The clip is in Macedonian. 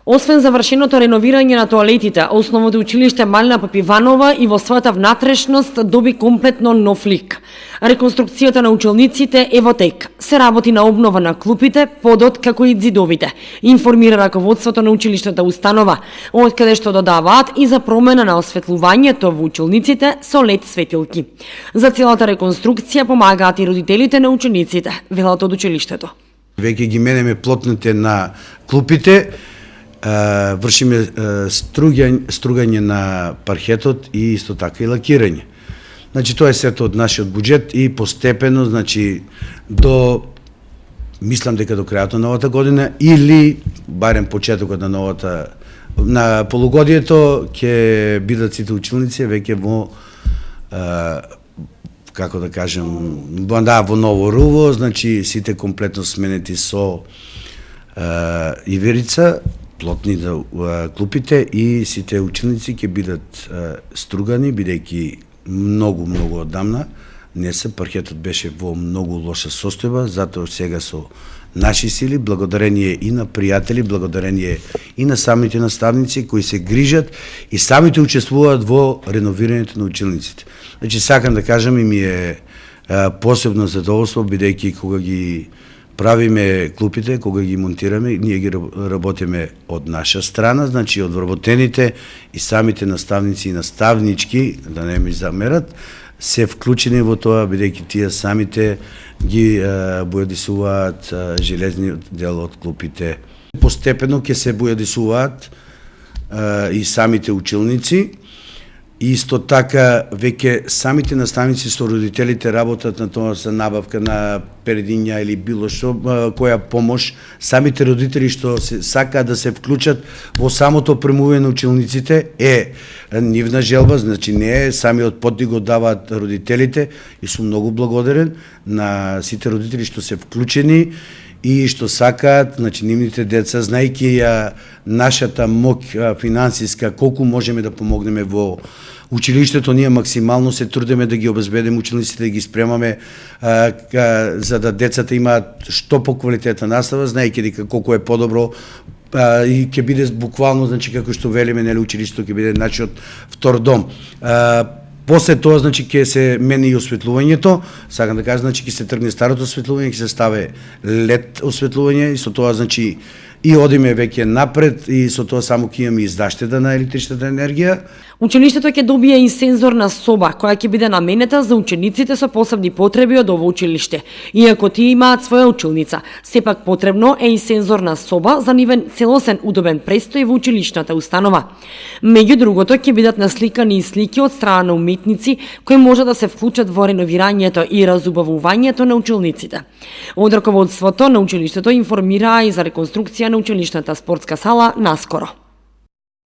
Освен завршеното реновирање на тоалетите, основното училиште Малина Папиванова и во својата внатрешност доби комплетно нов лик. Реконструкцијата на училниците е во тек. Се работи на обнова на клупите, подот како и ѕидовите, информира раководството на училиштната установа, од каде што додаваат и за промена на осветлувањето во училниците со LED светилки. За целата реконструкција помагаат и родителите на учениците, велат од училиштето. Веќе ги менеме плотните на клупите, вршиме стругање на пархетот и исто така и лакирање. Значи тоа е сето од нашиот буџет и постепено, значи мислам дека до крајот на новата година или барем почетокот на полугодието ќе бидат сите училници веќе во како да кажем, во ново руво, значи сите комплетно сменети со иверица, плотни клупите и сите ученици ќе бидат стругани, бидејќи многу одамна не се, паркетот беше во многу лоша состојба, затоа сега со наши сили, благодарение и на пријатели, благодарение и на самите наставници кои се грижат и самите учествуваат во реновирањето на училниците. Значи сакам да кажам и ми е посебно задоволство, бидејќи кога ги правиме клупите, кога ги монтираме, ние ги работиме од наша страна, значи од вработените и самите наставници и наставнички, да не ми замерат, се вклучени во тоа, бидејќи тие самите ги бојадисуваат железниот дел од клупите. Постепено ќе се бојадисуваат и самите училници, и исто така веќе самите наставници со родителите работат на тоа за набавка на передиња или било што, која помош. Самите родители што се сакаат да се вклучат во самото опремување на училниците е нивна желба, значи не е самиот подвиг го даваат родителите и сум многу благодарен на сите родители што се вклучени и што сакаат, значи нивните деца, знаејќи ја нашата моќ финансиска, колку можеме да помогнеме во училиштето, ние максимално се трудиме да ги обезбедиме учениците, да ги спремаме за да децата имаат што поквалитетна настава, знаејќи дека колку е подобро и ќе биде буквално, значи како што велиме, нели, училиштето ќе биде нашиот втор дом. После тоа, значи, ќе се мени и осветлувањето, сакам да кажам, значи, ќе се тргне старото осветлување, ќе се стави LED осветлување и со тоа, значи, и одиме веќе напред и со тоа само ќе имаме издаштеда на електричната енергија. Училиштето ќе добие и сензорна соба, која ќе биде наменета за учениците со посебни потреби од ово училиште. Иако тие имаат своја училница, сепак потребно е и сензорна соба за нивен целосен удобен престој во училишната установа. Меѓу другото, ќе бидат насликани и слики од страна на уметници кои може да се вклучат во реновирањето и разубавувањето на училниците. Од раководството на училиштето информираа и за реконструкција на училишната спортска сала наскоро.